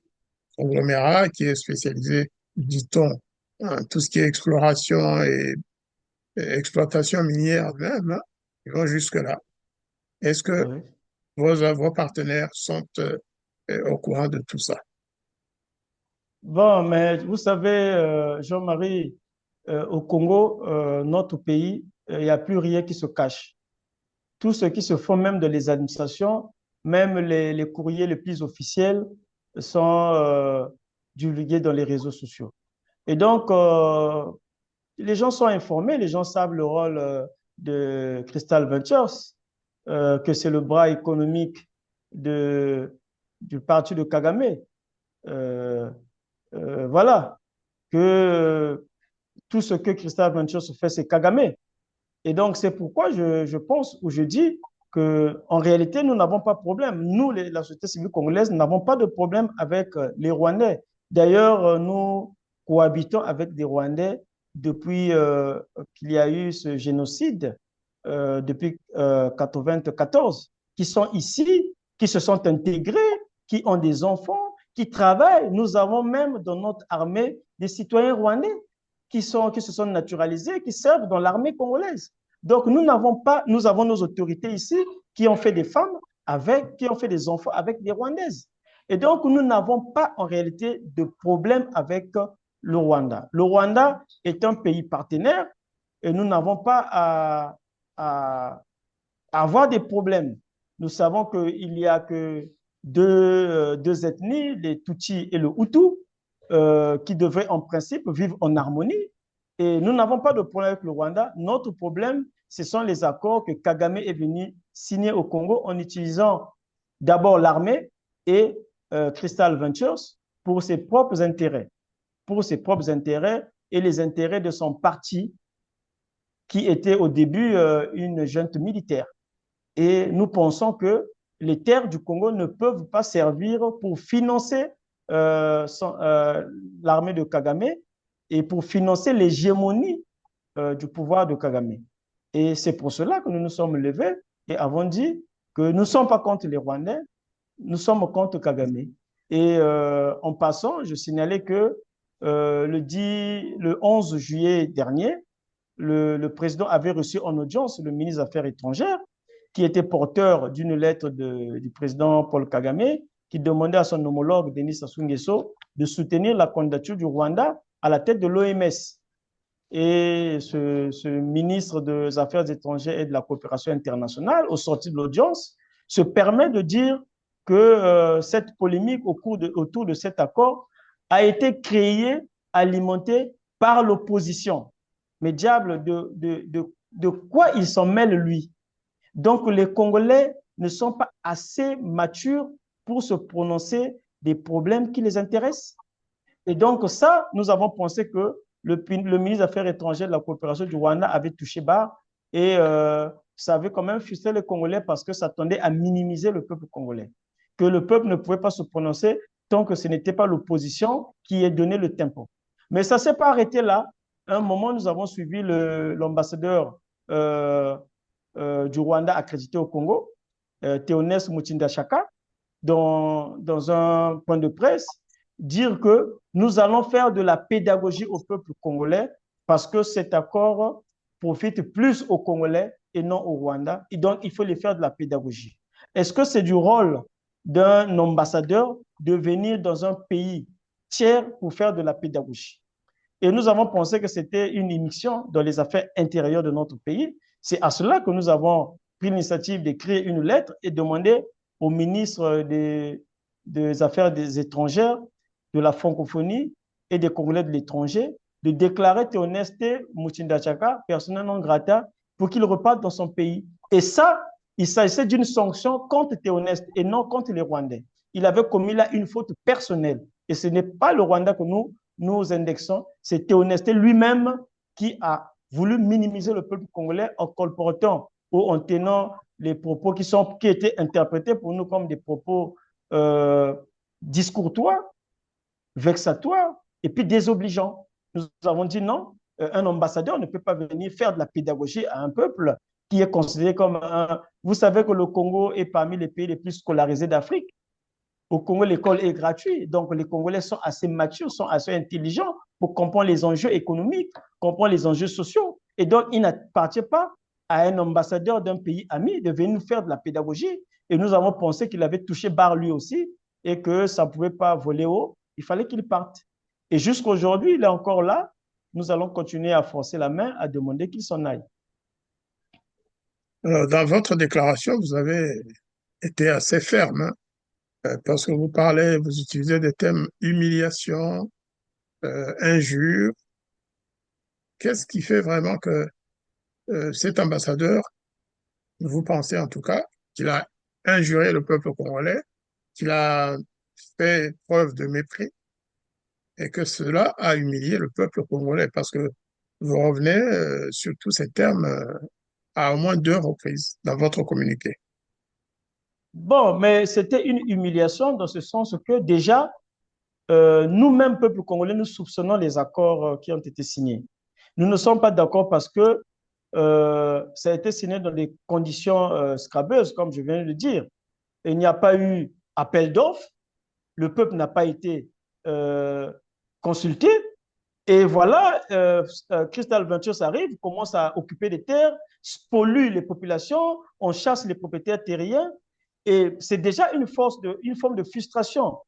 conglomérat, qui est spécialisée, dit-on, en tout ce qui est exploration et exploitation minière même, hein, ils vont jusque-là. Est-ce que Oui. vos partenaires sont au courant de tout ça? Bon, mais vous savez, Jean-Marie, au Congo, notre pays, il n'y a plus rien qui se cache. Tout ce qui se fait, même de les administrations, même les courriers les plus officiels sont divulgués dans les réseaux sociaux. Et donc, les gens sont informés, les gens savent le rôle de Crystal Ventures, que c'est le bras économique du parti de Kagame. Euh, voilà, que tout ce que Crystal Ventures fait, c'est Kagame. Et donc, c'est pourquoi je pense ou je dis qu'en réalité, nous n'avons pas de problème. Nous, la société civile congolaise, n'avons pas de problème avec les Rwandais. D'ailleurs, nous cohabitons avec des Rwandais depuis qu'il y a eu ce génocide, depuis 1994, qui sont ici, qui se sont intégrés, qui ont des enfants, qui travaillent. Nous avons même dans notre armée des citoyens rwandais qui se sont naturalisés, qui servent dans l'armée congolaise. Donc, nous avons nos autorités ici qui ont fait des femmes qui ont fait des enfants avec des Rwandaises. Et donc, nous n'avons pas en réalité de problème avec le Rwanda. Le Rwanda est un pays partenaire et nous n'avons pas à avoir des problèmes. Nous savons qu'il n'y a que deux ethnies, les Tutsis et le Hutu, qui devraient en principe vivre en harmonie. Et nous n'avons pas de problème avec le Rwanda. Notre problème, ce sont les accords que Kagame est venu signer au Congo en utilisant d'abord l'armée et Crystal Ventures pour ses propres intérêts, et les intérêts de son parti qui était au début une junte militaire. Et nous pensons que les terres du Congo ne peuvent pas servir pour financer l'armée de Kagame et pour financer l'hégémonie du pouvoir de Kagame. Et c'est pour cela que nous nous sommes levés et avons dit que nous ne sommes pas contre les Rwandais, nous sommes contre Kagame. Et en passant, je signalais que le 11 juillet dernier, le président avait reçu en audience le ministre des Affaires étrangères qui était porteur d'une lettre du président Paul Kagame, qui demandait à son homologue Denis Sassou Nguesso de soutenir la candidature du Rwanda à la tête de l'OMS. Et ce ministre des Affaires étrangères et de la coopération internationale, au sortir de l'audience, se permet de dire que cette polémique autour de cet accord a été créée, alimentée par l'opposition. Mais diable, de quoi il s'en mêle, lui? Donc, les Congolais ne sont pas assez matures pour se prononcer des problèmes qui les intéressent. Et donc, ça, nous avons pensé que le ministre des Affaires étrangères de la coopération du Rwanda avait touché bas et ça avait quand même frustré les Congolais parce que ça tendait à minimiser le peuple congolais. Que le peuple ne pouvait pas se prononcer tant que ce n'était pas l'opposition qui ait donné le tempo. Mais ça ne s'est pas arrêté là. À un moment, nous avons suivi l'ambassadeur du Rwanda accrédité au Congo, Théoneste Mutinda Chaka, dans un point de presse, dire que nous allons faire de la pédagogie au peuple congolais parce que cet accord profite plus aux Congolais et non au Rwanda. Et donc, il faut les faire de la pédagogie. Est-ce que c'est du rôle d'un ambassadeur de venir dans un pays tiers pour faire de la pédagogie? Et nous avons pensé que c'était une émission dans les affaires intérieures de notre pays. C'est à cela que nous avons pris l'initiative d'écrire une lettre et demander au ministre des Affaires étrangères, de la francophonie et des Congolais de l'étranger de déclarer Théoneste Mutinda Chaka persona non grata pour qu'il reparte dans son pays. Et ça, il s'agissait d'une sanction contre Théoneste et non contre les Rwandais. Il avait commis là une faute personnelle. Et ce n'est pas le Rwanda que nous indexons, c'est Théoneste lui-même qui a voulu minimiser le peuple congolais en colportant ou en tenant les propos qui étaient interprétés pour nous comme des propos discourtois, vexatoires et puis désobligeants. Nous avons dit non, un ambassadeur ne peut pas venir faire de la pédagogie à un peuple qui est considéré comme un... Vous savez que le Congo est parmi les pays les plus scolarisés d'Afrique. Au Congo, l'école est gratuite, donc les Congolais sont assez matures, sont assez intelligents pour comprendre les enjeux économiques, comprendre les enjeux sociaux. Et donc, il n'appartient pas à un ambassadeur d'un pays ami de venir faire de la pédagogie. Et nous avons pensé qu'il avait touché barre lui aussi et que ça ne pouvait pas voler haut. Il fallait qu'il parte. Et jusqu'à aujourd'hui, il est encore là. Nous allons continuer à forcer la main, à demander qu'il s'en aille. Dans votre déclaration, vous avez été assez ferme, hein, parce que vous utilisez des thèmes humiliation, injure. Qu'est-ce qui fait vraiment que cet ambassadeur, vous pensez en tout cas, qu'il a injuré le peuple congolais, qu'il a fait preuve de mépris et que cela a humilié le peuple congolais? Parce que vous revenez sur tous ces termes à au moins 2 reprises dans votre communiqué. Bon, mais c'était une humiliation dans ce sens que déjà, nous-mêmes, peuple congolais, nous soupçonnons les accords qui ont été signés. Nous ne sommes pas d'accord parce que ça a été signé dans des conditions scrabeuses, comme je viens de le dire. Il n'y a pas eu appel d'offres, le peuple n'a pas été consulté. Et voilà, Crystal Ventures arrive, commence à occuper des terres, pollue les populations, on chasse les propriétaires terriens. Et c'est déjà une forme de frustration.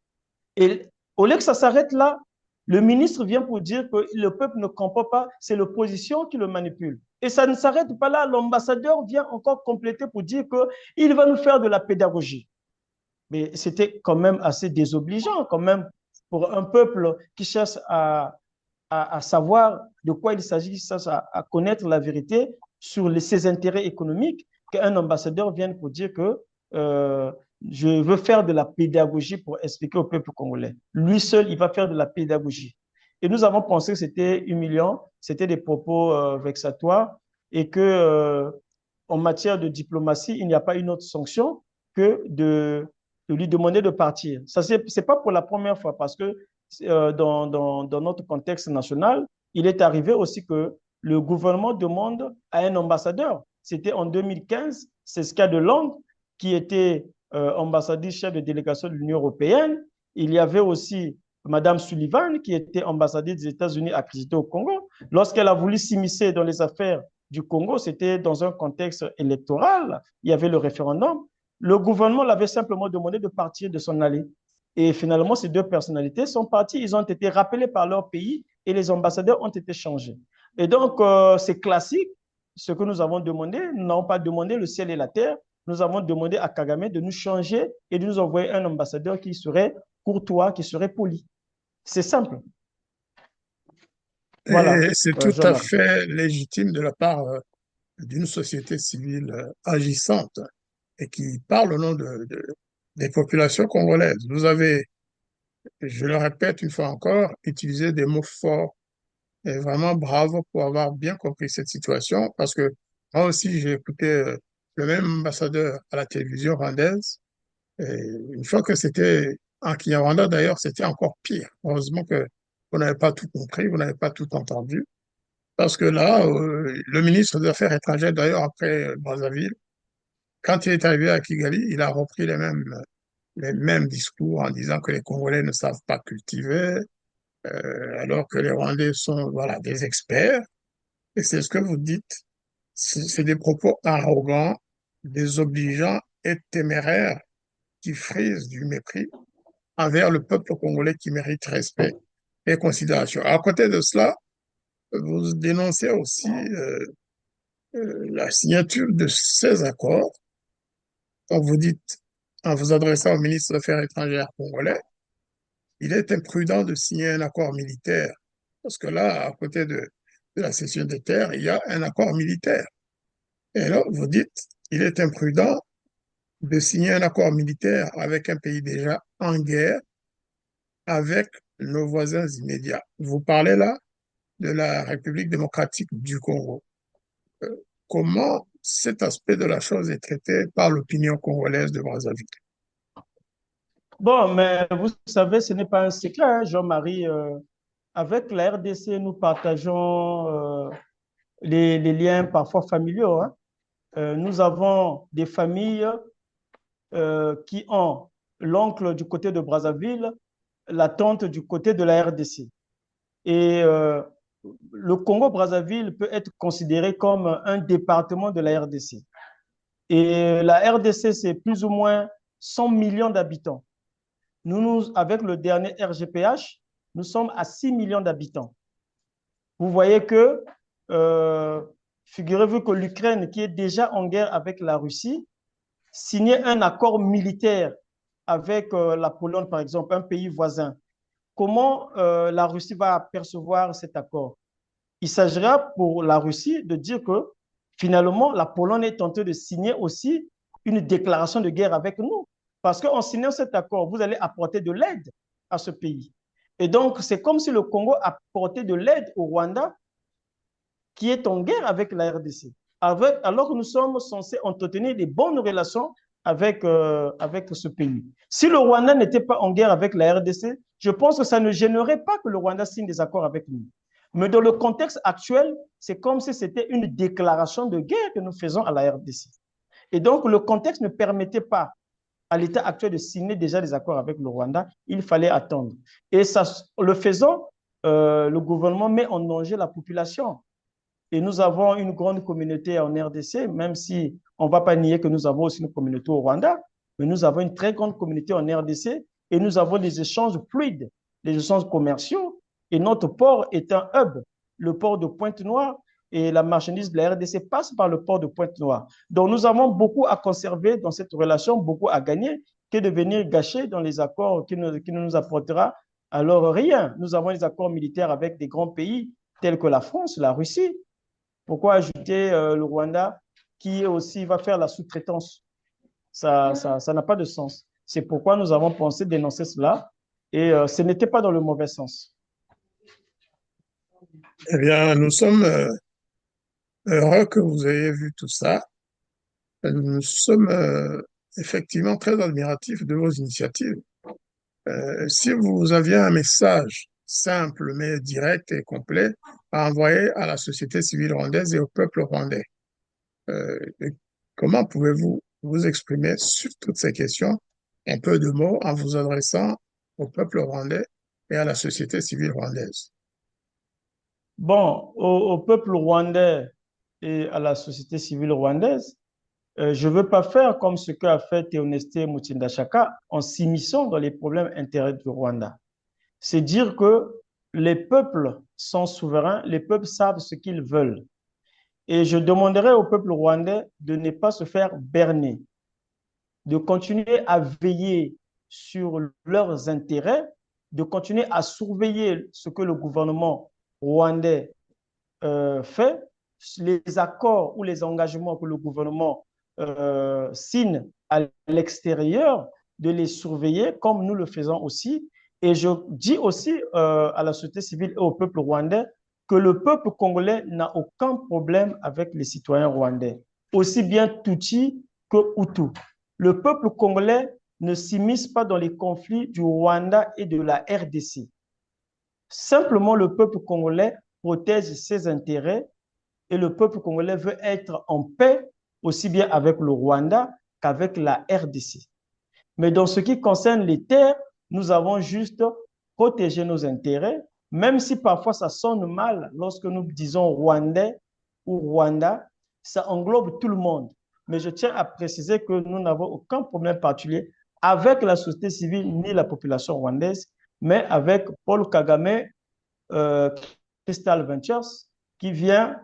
Et au lieu que ça s'arrête là, le ministre vient pour dire que le peuple ne comprend pas, c'est l'opposition qui le manipule. Et ça ne s'arrête pas là, l'ambassadeur vient encore compléter pour dire qu'il va nous faire de la pédagogie. Mais c'était quand même assez désobligeant, quand même, pour un peuple qui cherche à savoir de quoi il s'agit, à connaître la vérité sur ses intérêts économiques, qu'un ambassadeur vienne pour dire que je veux faire de la pédagogie pour expliquer au peuple congolais. Lui seul, il va faire de la pédagogie. Et nous avons pensé que c'était humiliant, c'était des propos vexatoires et que en matière de diplomatie, il n'y a pas une autre sanction que de lui demander de partir. Ça, c'est pas pour la première fois parce que dans notre contexte national, il est arrivé aussi que le gouvernement demande à un ambassadeur. C'était en 2015, c'est César Delongue qui était ambassadrice chef de délégation de l'Union européenne. Il y avait aussi Madame Sullivan qui était ambassadrice des États-Unis accréditée au Congo. Lorsqu'elle a voulu s'immiscer dans les affaires du Congo, c'était dans un contexte électoral. Il y avait le référendum. Le gouvernement l'avait simplement demandé de partir, de s'en aller. Et finalement, ces deux personnalités sont parties. Ils ont été rappelés par leur pays et les ambassadeurs ont été changés. Et donc, c'est classique. Ce que nous avons demandé, nous n'avons pas demandé le ciel et la terre. Nous avons demandé à Kagame de nous changer et de nous envoyer un ambassadeur qui serait courtois, qui serait poli. C'est simple. Voilà, Et c'est tout à Jean-Marie. fait légitime de la part d'une société civile agissante et qui parle au nom des populations congolaises. Vous avez, je le répète une fois encore, utilisé des mots forts et vraiment bravo pour avoir bien compris cette situation parce que moi aussi j'ai écouté le même ambassadeur à la télévision rwandaise et une fois que c'était en Kinyarwanda d'ailleurs, c'était encore pire. Heureusement que vous n'avez pas tout compris, vous n'avez pas tout entendu. Parce que là, le ministre des Affaires étrangères, d'ailleurs, après Brazzaville, quand il est arrivé à Kigali, il a repris les mêmes discours en disant que les Congolais ne savent pas cultiver, alors que les Rwandais sont, voilà, des experts. Et c'est ce que vous dites. C'est des propos arrogants, désobligeants et téméraires qui frisent du mépris envers le peuple congolais qui mérite respect et considération. À côté de cela, vous dénoncez aussi la signature de ces accords. Donc vous dites, en vous adressant au ministre des Affaires étrangères congolais, il est imprudent de signer un accord militaire. Parce que là, à côté de la cession des terres, il y a un accord militaire. Et alors, vous dites, il est imprudent de signer un accord militaire avec un pays déjà en guerre avec nos voisins immédiats. Vous parlez là de la République démocratique du Congo. Euh, Comment cet aspect de la chose est traité par l'opinion congolaise de Brazzaville? Bon, mais vous savez, ce n'est pas un secret, hein, Jean-Marie. Avec la RDC, nous partageons les liens parfois familiaux, hein. Nous avons des familles qui ont l'oncle du côté de Brazzaville, la tante du côté de la RDC. Et le Congo-Brazzaville peut être considéré comme un département de la RDC. Et la RDC, c'est plus ou moins 100 millions d'habitants. Avec le dernier RGPH, nous sommes à 6 millions d'habitants. Vous voyez que, euh, figurez-vous que l'Ukraine, qui est déjà en guerre avec la Russie, signait un accord militaire avec la Pologne, par exemple, un pays voisin. Comment la Russie va percevoir cet accord? Il s'agira pour la Russie de dire que finalement, la Pologne est tentée de signer aussi une déclaration de guerre avec nous. Parce qu'en signant cet accord, vous allez apporter de l'aide à ce pays. Et donc, c'est comme si le Congo apportait de l'aide au Rwanda qui est en guerre avec la RDC. Alors que nous sommes censés entretenir des bonnes relations avec ce pays. Si le Rwanda n'était pas en guerre avec la RDC, je pense que ça ne gênerait pas que le Rwanda signe des accords avec nous. Mais dans le contexte actuel, c'est comme si c'était une déclaration de guerre que nous faisons à la RDC. Et donc, le contexte ne permettait pas à l'état actuel de signer déjà des accords avec le Rwanda. Il fallait attendre. Et ça, le faisant, le gouvernement met en danger la population. Et nous avons une grande communauté en RDC, même si on ne va pas nier que nous avons aussi une communauté au Rwanda, mais nous avons une très grande communauté en RDC et nous avons des échanges fluides, des échanges commerciaux. Et notre port est un hub, le port de Pointe-Noire, et la marchandise de la RDC passe par le port de Pointe-Noire. Donc nous avons beaucoup à conserver dans cette relation, beaucoup à gagner, que de venir gâcher dans les accords qui ne nous apportera alors rien. Nous avons des accords militaires avec des grands pays tels que la France, la Russie. Pourquoi ajouter le Rwanda qui aussi va faire la sous-traitance? Ça n'a pas de sens. C'est pourquoi nous avons pensé dénoncer cela et ce n'était pas dans le mauvais sens. Eh bien, nous sommes heureux que vous ayez vu tout ça. Nous sommes effectivement très admiratifs de vos initiatives. Si vous aviez un message simple mais direct et complet à envoyer à la société civile rwandaise et au peuple rwandais, et comment pouvez-vous vous exprimer sur toutes ces questions, un peu de mots, en vous adressant au peuple rwandais et à la société civile rwandaise? Bon, au peuple rwandais, et à la société civile rwandaise. Je ne veux pas faire comme ce qu'a fait Théoneste Mutinda Chaka en s'immisçant dans les problèmes intérieurs du Rwanda. C'est dire que les peuples sont souverains, les peuples savent ce qu'ils veulent. Et je demanderai au peuple rwandais de ne pas se faire berner, de continuer à veiller sur leurs intérêts, de continuer à surveiller ce que le gouvernement rwandais fait, les accords ou les engagements que le gouvernement signe à l'extérieur, de les surveiller comme nous le faisons aussi. Et je dis aussi à la société civile et au peuple rwandais que le peuple congolais n'a aucun problème avec les citoyens rwandais, aussi bien Tutsi que Hutu. Le peuple congolais ne s'immisce pas dans les conflits du Rwanda et de la RDC. Simplement, le peuple congolais protège ses intérêts et le peuple congolais veut être en paix aussi bien avec le Rwanda qu'avec la RDC. Mais dans ce qui concerne les terres, nous avons juste protégé nos intérêts, même si parfois ça sonne mal lorsque nous disons Rwandais ou Rwanda, ça englobe tout le monde. Mais je tiens à préciser que nous n'avons aucun problème particulier avec la société civile ni la population rwandaise, mais avec Paul Kagame, euh, Crystal Ventures, qui vient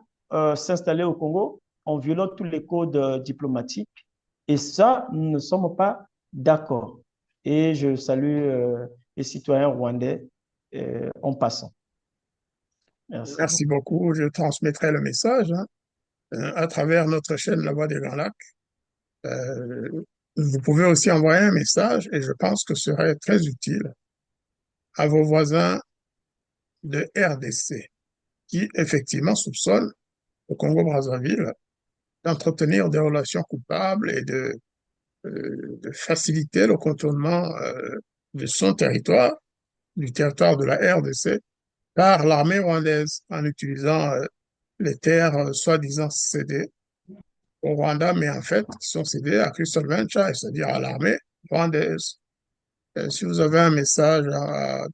s'installer au Congo en violant tous les codes diplomatiques. Et ça, nous ne sommes pas d'accord. Et je salue les citoyens rwandais en passant. Merci. Merci beaucoup. Je transmettrai le message hein, à travers notre chaîne La Voix des Grands Lacs. Euh, Vous pouvez aussi envoyer un message et je pense que ce serait très utile à vos voisins de RDC qui effectivement soupçonnent le Congo-Brazzaville d'entretenir des relations coupables et de faciliter le contournement de son territoire, du territoire de la RDC, par l'armée rwandaise en utilisant les terres soi-disant cédées au Rwanda, mais en fait qui sont cédées à Crystal Venture, c'est-à-dire à l'armée rwandaise. Si vous avez un message à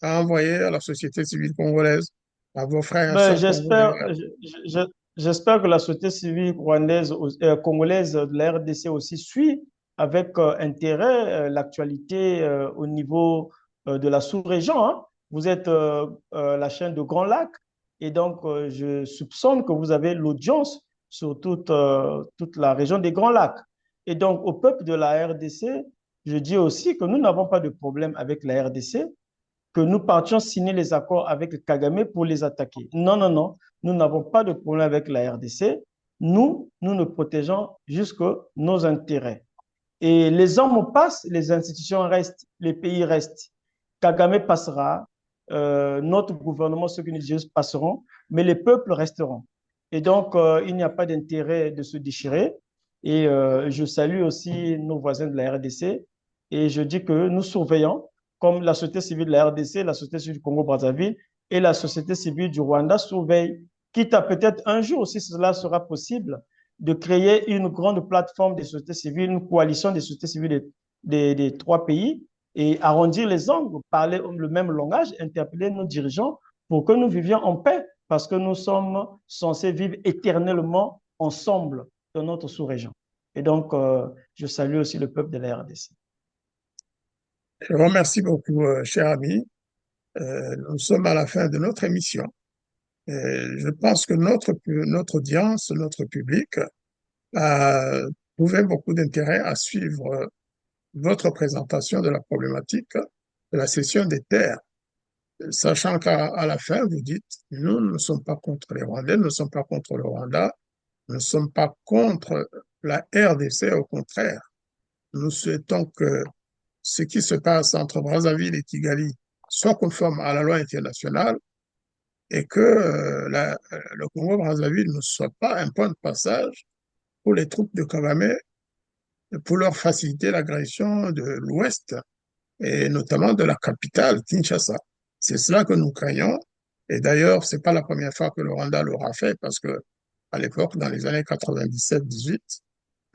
envoyer à la société civile congolaise, à vos frères et Ben, sœurs congolais, j'espère que la société civile rwandaise, congolaise de la RDC aussi suit avec intérêt l'actualité au niveau de la sous-région, hein. Vous êtes la chaîne de Grand Lac et donc je soupçonne que vous avez l'audience sur toute la région des Grands Lacs. Et donc au peuple de la RDC, je dis aussi que nous n'avons pas de problème avec la RDC, que nous partions signer les accords avec Kagame pour les attaquer. Non, non, non, nous n'avons pas de problème avec la RDC. Nous ne protégeons jusque nos intérêts. Et les hommes passent, les institutions restent, les pays restent. Kagame passera, notre gouvernement, ceux qui nous disent passeront, mais les peuples resteront. Et donc, il n'y a pas d'intérêt de se déchirer. Et je salue aussi nos voisins de la RDC. Et je dis que nous surveillons, comme la société civile de la RDC, la société civile du Congo-Brazzaville et la société civile du Rwanda surveillent, quitte à peut-être un jour, si cela sera possible, de créer une grande plateforme des sociétés civiles, une coalition des sociétés civiles des trois pays et arrondir les angles, parler le même langage, interpeller nos dirigeants pour que nous vivions en paix, parce que nous sommes censés vivre éternellement ensemble dans notre sous-région. Et donc, je salue aussi le peuple de la RDC. je vous remercie beaucoup, cher ami. Nous sommes à la fin de notre émission. Je pense que notre audience, notre public a trouvé beaucoup d'intérêt à suivre votre présentation de la problématique de la cession des terres, sachant qu'à la fin, vous dites, nous ne sommes pas contre les Rwandais, nous ne sommes pas contre le Rwanda, nous ne sommes pas contre la RDC, au contraire. Nous souhaitons que ce qui se passe entre Brazzaville et Kigali soit conforme à la loi internationale et que le Congo-Brazzaville ne soit pas un point de passage pour les troupes de Kagame pour leur faciliter l'agression de l'Ouest et notamment de la capitale, Kinshasa. C'est cela que nous craignons. Et d'ailleurs, c'est pas la première fois que le Rwanda l'aura fait parce que à l'époque, dans les années 97-18,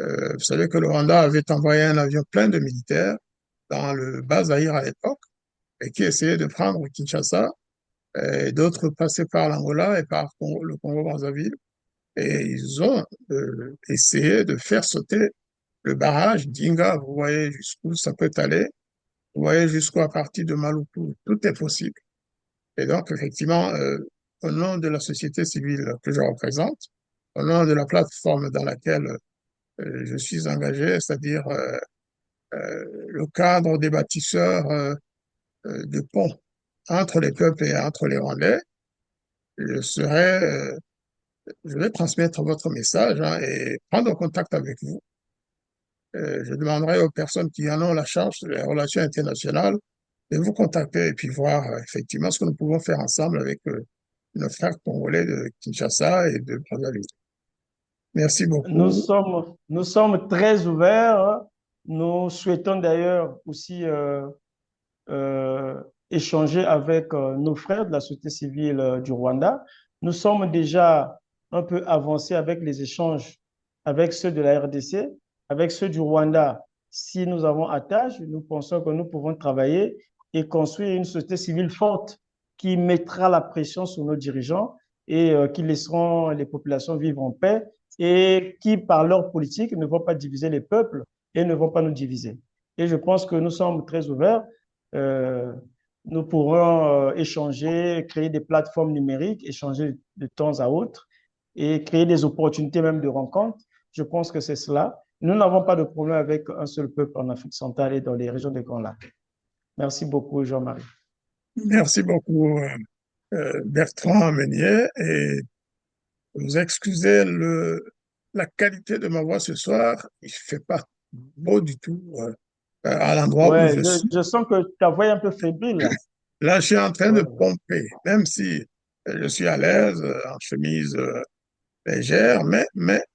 vous savez que le Rwanda avait envoyé un avion plein de militaires dans le Bas-Zaïre à l'époque et qui essayait de prendre Kinshasa et d'autres passaient par l'Angola et par le Congo-Brazzaville et ils ont essayé de faire sauter le barrage d'Inga. Vous voyez jusqu'où ça peut aller. Vous voyez jusqu'à partir de Maluku. Tout est possible. Et donc, effectivement, au nom de la société civile que je représente, au nom de la plateforme dans laquelle je suis engagé, c'est-à-dire le cadre des bâtisseurs de ponts entre les peuples et entre les Rwandais, je vais transmettre votre message hein, et prendre contact avec vous. Je demanderai aux personnes qui en ont la charge des relations internationales de vous contacter et puis voir effectivement ce que nous pouvons faire ensemble avec nos frères congolais de Kinshasa et de Brazzaville. Merci beaucoup. Nous sommes très ouverts. Nous souhaitons d'ailleurs aussi échanger avec nos frères de la société civile du Rwanda. Nous sommes déjà un peu avancés avec les échanges avec ceux de la RDC, avec ceux du Rwanda. Si nous avons attache, nous pensons que nous pouvons travailler et construire une société civile forte qui mettra la pression sur nos dirigeants et qui laisseront les populations vivre en paix et qui, par leur politique, ne vont pas diviser les peuples et ne vont pas nous diviser. Et je pense que nous sommes très ouverts. Nous pourrons échanger, créer des plateformes numériques, échanger de temps à autre et créer des opportunités même de rencontres. Je pense que c'est cela. Nous n'avons pas de problème avec un seul peuple en Afrique centrale et dans les régions des Grands Lacs. Merci beaucoup, Jean-Marie. Merci beaucoup, Bertrand Meunier. Et vous excusez la qualité de ma voix ce soir. Il ne fait pas beau du tout à l'endroit où je suis. Je sens que ta voix est un peu fébrile. Là, je suis en train de pomper, même si je suis à l'aise, en chemise légère, mais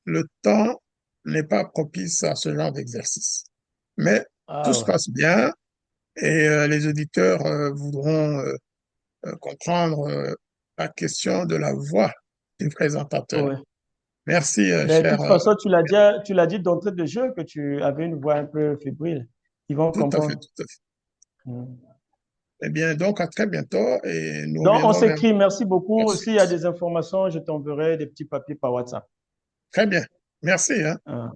le temps n'est pas propice à ce genre d'exercice. Mais tout se passe bien et les auditeurs voudront comprendre la question de la voix du présentateur. Merci, cher. De toute façon, tu l'as dit d'entrée de jeu que tu avais une voix un peu fébrile. Ils vont comprendre. Tout à fait. Eh bien, donc, à très bientôt. Et nous donc, on s'écrit. Merci beaucoup. S'il y a des informations, je t'enverrai des petits papiers par WhatsApp. Très bien. Merci. Hein.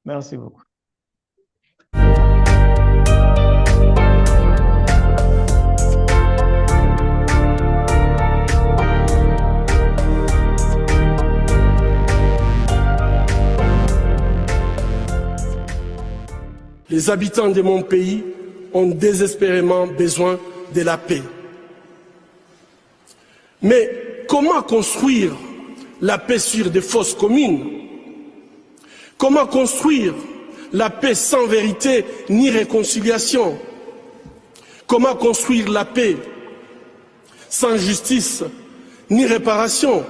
Merci beaucoup. Les habitants de mon pays ont désespérément besoin de la paix. Mais comment construire la paix sur des fausses communes? Comment construire la paix sans vérité ni réconciliation? Comment construire la paix sans justice ni réparation?